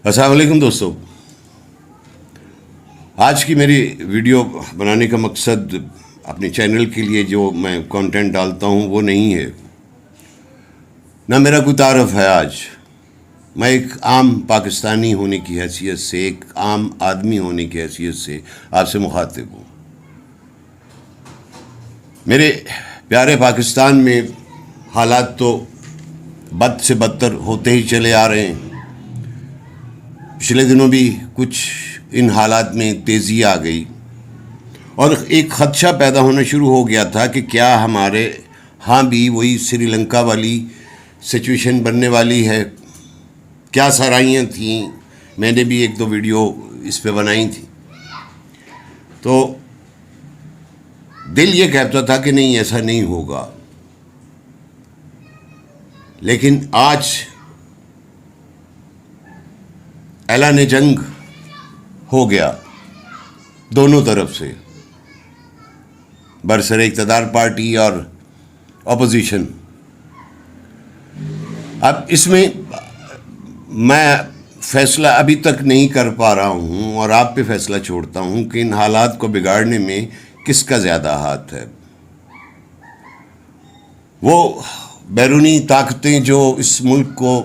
السلام علیکم دوستو. آج کی میری ویڈیو بنانے کا مقصد اپنے چینل کے لیے جو میں کانٹینٹ ڈالتا ہوں وہ نہیں ہے، نہ میرا کوئی تعارف ہے. آج میں ایک عام پاکستانی ہونے کی حیثیت سے، ایک عام آدمی ہونے کی حیثیت سے آپ سے مخاطب ہوں. میرے پیارے پاکستان میں حالات تو بد سے بدتر ہوتے ہی چلے آ رہے ہیں. پچھلے دنوں بھی کچھ ان حالات میں تیزی آ گئی اور ایک خدشہ پیدا ہونا شروع ہو گیا تھا کہ کیا ہمارے ہاں بھی وہی سری لنکا والی سچویشن بننے والی ہے. کیا سرائیاں تھیں، میں نے بھی ایک دو ویڈیو اس پہ بنائی تھی، تو دل یہ کہتا تھا کہ نہیں، ایسا نہیں ہوگا. لیکن آج اعلان جنگ ہو گیا دونوں طرف سے، برسر اقتدار پارٹی اور اپوزیشن. اب اس میں میں فیصلہ ابھی تک نہیں کر پا رہا ہوں اور آپ پہ فیصلہ چھوڑتا ہوں کہ ان حالات کو بگاڑنے میں کس کا زیادہ ہاتھ ہے. وہ بیرونی طاقتیں جو اس ملک کو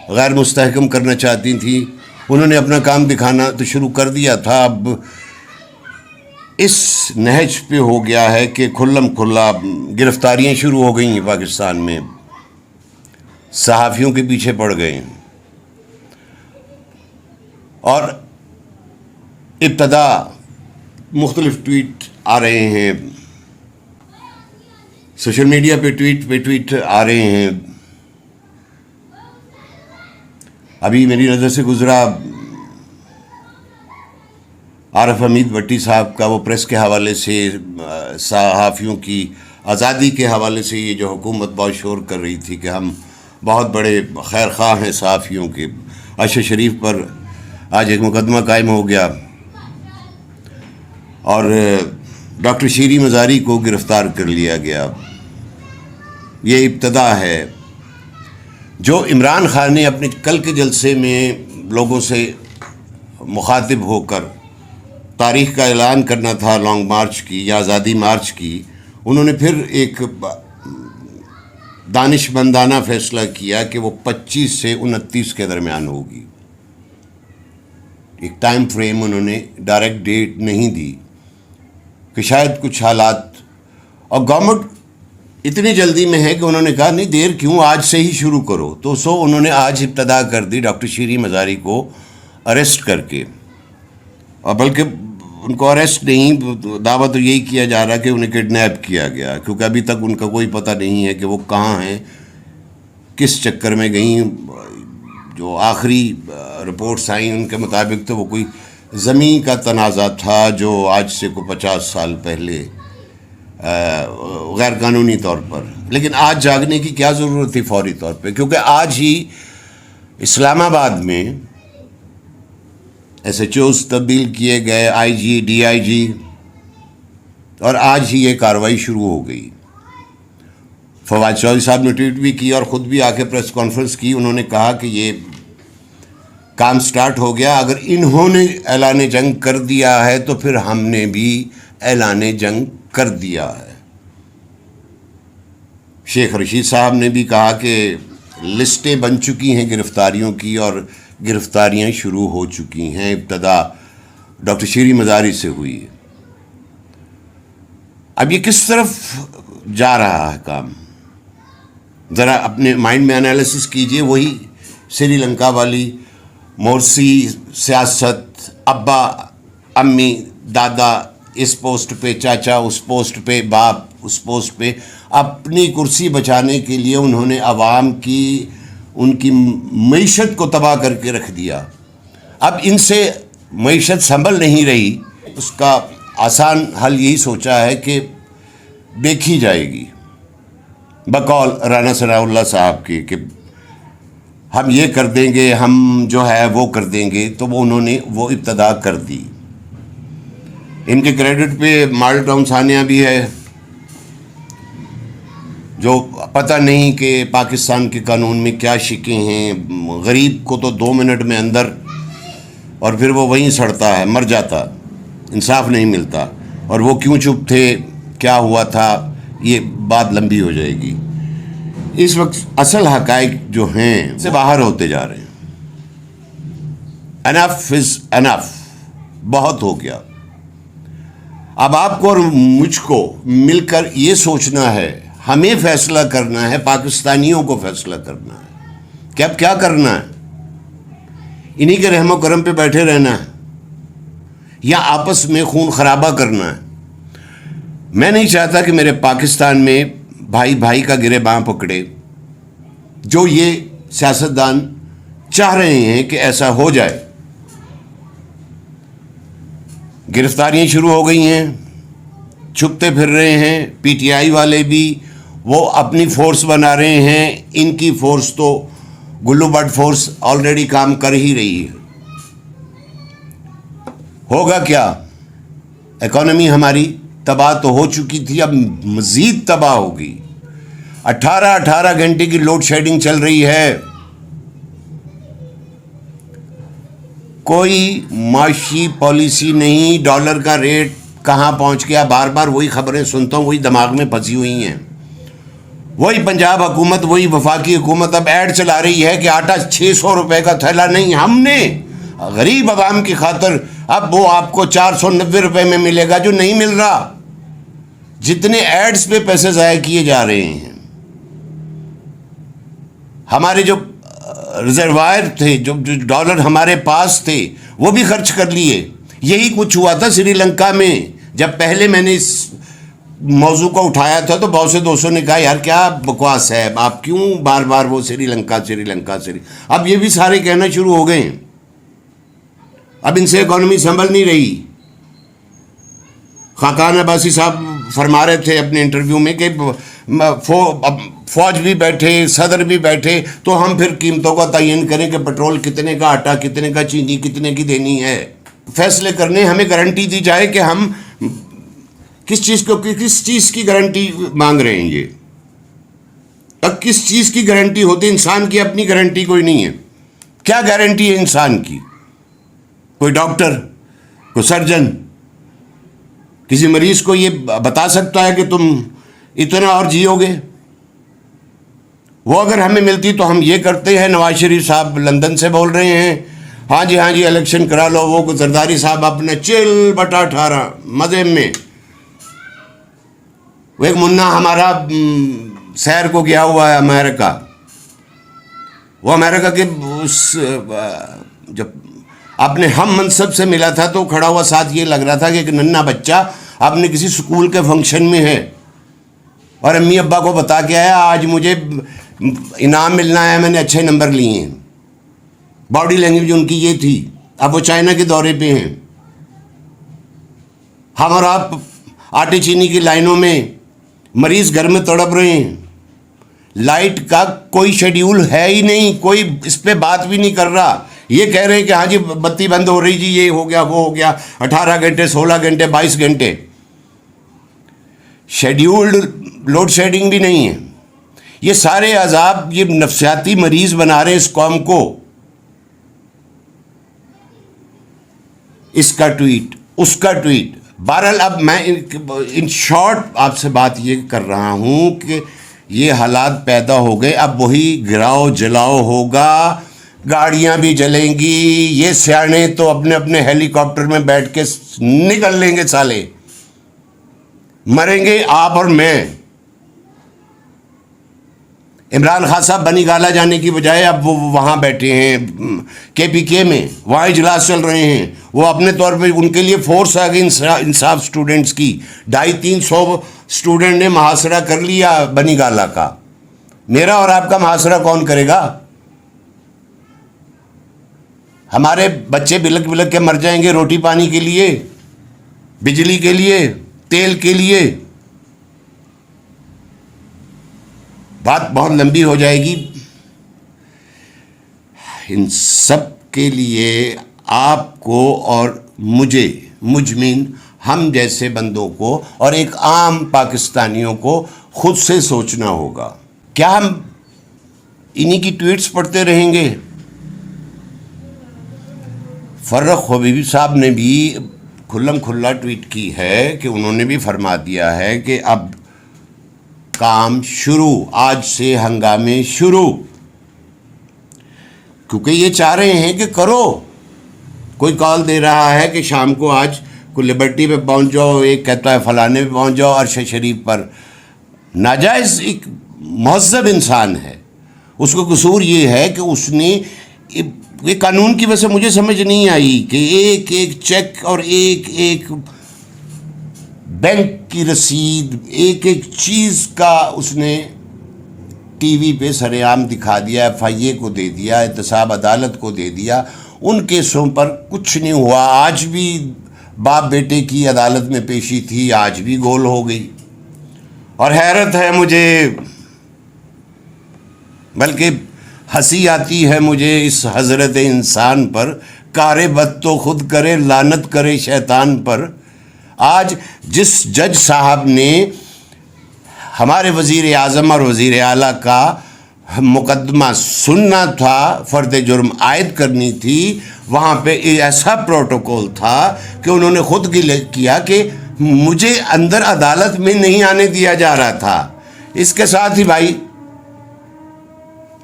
غیر مستحکم کرنا چاہتی تھیں، انہوں نے اپنا کام دکھانا تو شروع کر دیا تھا. اب اس نہج پہ ہو گیا ہے کہ کھلم کھلا گرفتاریاں شروع ہو گئی ہیں. پاکستان میں صحافیوں کے پیچھے پڑ گئے ہیں اور ابتدا مختلف ٹویٹ آ رہے ہیں، سوشل میڈیا پہ ٹویٹ آ رہے ہیں. ابھی میری نظر سے گزرا عارف حمید بٹی صاحب کا، وہ پریس کے حوالے سے، صحافیوں کی آزادی کے حوالے سے یہ جو حکومت بہت شور کر رہی تھی کہ ہم بہت بڑے خیر خواہ ہیں صحافیوں کے. عرشد شریف پر آج ایک مقدمہ قائم ہو گیا اور ڈاکٹر شیری مزاری کو گرفتار کر لیا گیا. یہ ابتدا ہے. جو عمران خان نے اپنے کل کے جلسے میں لوگوں سے مخاطب ہو کر تاریخ کا اعلان کرنا تھا، لانگ مارچ کی یا آزادی مارچ کی، انہوں نے پھر ایک دانش مندانہ فیصلہ کیا کہ وہ 25 سے 29 کے درمیان ہوگی. ایک ٹائم فریم انہوں نے ڈائریکٹ ڈیٹ نہیں دی کہ شاید کچھ حالات، اور گورنمنٹ اتنی جلدی میں ہے کہ انہوں نے کہا نہیں، دیر کیوں، آج سے ہی شروع کرو. تو انہوں نے آج ابتدا کر دی ڈاکٹر شیری مزاری کو اریسٹ کر کے، اور بلکہ ان کو اریسٹ نہیں، دعویٰ تو یہی کیا جا رہا کہ انہیں کڈنیپ کیا گیا، کیونکہ ابھی تک ان کا کوئی پتہ نہیں ہے کہ وہ کہاں ہیں، کس چکر میں گئیں. جو آخری رپورٹس آئیں ان کے مطابق تو وہ کوئی زمین کا تنازع تھا جو آج سے کوئی 50 سال پہلے غیر قانونی طور پر. لیکن آج جاگنے کی کیا ضرورت تھی فوری طور پہ، کیونکہ آج ہی اسلام آباد میں ایس ایچ اوز تبدیل کیے گئے، آئی جی، ڈی آئی جی، اور آج ہی یہ کارروائی شروع ہو گئی. فواد چودھری صاحب نے ٹویٹ بھی کی اور خود بھی آ کے پریس کانفرنس کی. انہوں نے کہا کہ یہ کام سٹارٹ ہو گیا، اگر انہوں نے اعلان جنگ کر دیا ہے تو پھر ہم نے بھی اعلان جنگ کر دیا ہے. شیخ رشید صاحب نے بھی کہا کہ لسٹیں بن چکی ہیں گرفتاریوں کی اور گرفتاریاں شروع ہو چکی ہیں. ابتدا ڈاکٹر شیری مزاری سے ہوئی. اب یہ کس طرف جا رہا ہے کام، ذرا اپنے مائنڈ میں انالیسس کیجئے. وہی سری لنکا والی مورسی سیاست، ابا امی دادا اس پوسٹ پہ، چاچا اس پوسٹ پہ، باپ اس پوسٹ پہ. اپنی کرسی بچانے کے لیے انہوں نے عوام کی، ان کی معیشت کو تباہ کر کے رکھ دیا. اب ان سے معیشت سنبھل نہیں رہی، اس کا آسان حل یہی سوچا ہے کہ دیکھی جائے گی، بقول رانا ثناء اللہ صاحب کی، کہ ہم یہ کر دیں گے، ہم جو ہے وہ کر دیں گے. تو انہوں نے وہ ابتدا کر دی. ان کے کریڈٹ پہ ماڈل ٹاؤن ثانیہ بھی ہے، جو پتہ نہیں کہ پاکستان کے قانون میں کیا شکیں ہیں. غریب کو تو 2 منٹ میں اندر اور پھر وہ وہیں سڑتا ہے, مر جاتا, انصاف نہیں ملتا. اور وہ کیوں چپ تھے, کیا ہوا تھا, یہ بات لمبی ہو جائے گی. اس وقت اصل حقائق جو ہیں سے باہر ہوتے جا رہے ہیں. انف از انف, بہت ہو گیا. اب آپ کو اور مجھ کو مل کر یہ سوچنا ہے, ہمیں فیصلہ کرنا ہے, پاکستانیوں کو فیصلہ کرنا ہے کہ اب کیا کرنا ہے. انہی کے رحم و کرم پہ بیٹھے رہنا ہے یا آپس میں خون خرابہ کرنا ہے. میں نہیں چاہتا کہ میرے پاکستان میں بھائی بھائی کا گریباں پکڑے. جو یہ سیاستدان چاہ رہے ہیں کہ ایسا ہو جائے, گرفتاریاں شروع ہو گئی ہیں, چھپتے پھر رہے ہیں. پی ٹی آئی والے بھی وہ اپنی فورس بنا رہے ہیں. ان کی فورس تو گلو بٹ فورس آلریڈی کام کر ہی رہی ہے. ہوگا کیا, اکانومی ہماری تباہ تو ہو چکی تھی, اب مزید تباہ ہوگی. 18 گھنٹے کی لوڈ شیڈنگ چل رہی ہے. کوئی معاشی پالیسی نہیں. ڈالر کا ریٹ کہاں پہنچ گیا, بار بار وہی خبریں سنتا ہوں, وہی دماغ میں پھنسی ہوئی ہیں. وہی پنجاب حکومت, وہی وفاقی حکومت اب ایڈ چلا رہی ہے کہ آٹا 600 روپے کا تھیلا نہیں, ہم نے غریب عوام کی خاطر اب وہ آپ کو 490 روپے میں ملے گا, جو نہیں مل رہا. جتنے ایڈز پہ پیسے ضائع کیے جا رہے ہیں. ہمارے جو ریزروائر تھے, جو ڈالر ہمارے پاس تھے, وہ بھی خرچ کر لیے. یہی کچھ ہوا تھا سری لنکا میں. جب پہلے میں نے اس موضوع کو اٹھایا تھا تو بہت سے دوستوں نے کہا یار کیا بکواس ہے, آپ کیوں بار بار وہ سری لنکا. اب یہ بھی سارے کہنا شروع ہو گئے ہیں. اب ان سے اکانومی سنبھل نہیں رہی. خاقان عباسی صاحب فرما رہے تھے اپنے انٹرویو میں کہ فوج بھی بیٹھے, صدر بھی بیٹھے, تو ہم پھر قیمتوں کا تعین کریں کہ پٹرول کتنے کا, آٹا کتنے کا, چینی کتنے کی دینی ہے. فیصلے کرنے ہمیں گارنٹی دی جائے کہ ہم کس چیز کی گارنٹی مانگ رہے ہیں. یہ اب کس چیز کی گارنٹی ہوتی ہے؟ انسان کی اپنی گارنٹی کوئی نہیں ہے. کیا گارنٹی ہے انسان کی؟ کوئی ڈاکٹر, کوئی سرجن کسی مریض کو یہ بتا سکتا ہے کہ تم اتنا اور جیو گے؟ وہ اگر ہمیں ملتی تو ہم یہ کرتے ہیں. نواز شریف صاحب لندن سے بول رہے ہیں, ہاں جی الیکشن کرا لو. وہ زرداری صاحب اپنے چل بٹا 18 مزے میں. وہ ایک منا ہمارا سیر کو گیا ہوا ہے امریکہ. وہ امریکہ کے جب اپنے ہم منصب سے ملا تھا تو کھڑا ہوا ساتھ یہ لگ رہا تھا کہ ایک ننھا بچہ اپنے کسی سکول کے فنکشن میں ہے اور امی ابا کو بتا کے آیا آج مجھے انعام ملنا ہے, میں نے اچھے نمبر لیے ہیں. باڈی لینگویج ان کی یہ تھی. اب وہ چائنا کے دورے پہ ہیں. ہم اور آپ آٹے چینی کی لائنوں میں, مریض گھر میں تڑپ رہے ہیں. لائٹ کا کوئی شیڈیول ہے ہی نہیں, کوئی اس پہ بات بھی نہیں کر رہا. یہ کہہ رہے ہیں کہ ہاں جی بتی بند ہو رہی جی, یہ ہو گیا وہ ہو گیا. 18 گھنٹے 16 گھنٹے 22 گھنٹے شیڈیولڈ لوڈ شیڈنگ بھی نہیں ہے. یہ سارے عذاب یہ نفسیاتی مریض بنا رہے ہیں اس قوم کو. اس کا ٹویٹ, اس کا ٹویٹ. بہرحال اب میں ان شارٹ آپ سے بات یہ کر رہا ہوں کہ یہ حالات پیدا ہو گئے. اب وہی گراؤ جلاؤ ہوگا, گاڑیاں بھی جلیں گی. یہ سیانے تو اپنے اپنے ہیلی کاپٹر میں بیٹھ کے نکل لیں گے سالے. مریں گے آپ اور میں. عمران خان صاحب بنی گالا جانے کی بجائے اب وہ وہاں بیٹھے ہیں KPK میں, وہاں اجلاس چل رہے ہیں. وہ اپنے طور پہ ان کے لیے فورس آ گئی انصاف سٹوڈنٹس کی. 250-300 اسٹوڈنٹ نے محاصرہ کر لیا بنی گالا کا. میرا اور آپ کا محاصرہ کون کرے گا؟ ہمارے بچے بلک بلک کے مر جائیں گے روٹی پانی کے لیے, بجلی کے لیے, تیل کے لیے. بات بہت لمبی ہو جائے گی. ان سب کے لیے آپ کو اور مجھے, مجمن ہم جیسے بندوں کو اور ایک عام پاکستانیوں کو خود سے سوچنا ہوگا. کیا ہم انہی کی ٹویٹس پڑھتے رہیں گے؟ فرخ حبیبی صاحب نے بھی کھلم کھلا ٹویٹ کی ہے کہ انہوں نے بھی فرما دیا ہے کہ اب کام شروع، آج سے ہنگامے شروع، کیونکہ یہ چاہ رہے ہیں کہ کرو. کوئی کال دے رہا ہے کہ شام کو آج کوئی لبرٹی پہ پہنچ جاؤ، ایک کہتا ہے فلانے پہ پہنچ جاؤ، عرش شریف پر. ناجائز ایک مہذب انسان ہے، اس کو قصور یہ ہے کہ اس نے یہ قانون کی وجہ سے مجھے سمجھ نہیں آئی کہ ایک ایک چیک اور ایک ایک بینک کی رسید، ایک ایک چیز کا اس نے ٹی وی پہ سر عام دکھا دیا، ایف آئی اے کو دے دیا، احتساب عدالت کو دے دیا. ان کیسوں پر کچھ نہیں ہوا. آج بھی باپ بیٹے کی عدالت میں پیشی تھی، آج بھی گول ہو گئی. اور حیرت ہے مجھے، بلکہ ہنسی آتی ہے مجھے اس حضرت انسان پر. کار بد تو خود کرے، لعنت کرے شیطان پر. آج جس جج صاحب نے ہمارے وزیر اعظم اور وزیر اعلیٰ کا مقدمہ سننا تھا، فرد جرم عائد کرنی تھی، وہاں پہ ایسا پروٹوکول تھا کہ انہوں نے خود کیا کہ مجھے اندر عدالت میں نہیں آنے دیا جا رہا تھا. اس کے ساتھ ہی بھائی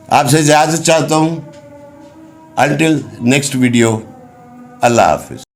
آپ سے اجازت چاہتا ہوں. انٹل نیکسٹ ویڈیو، اللہ حافظ.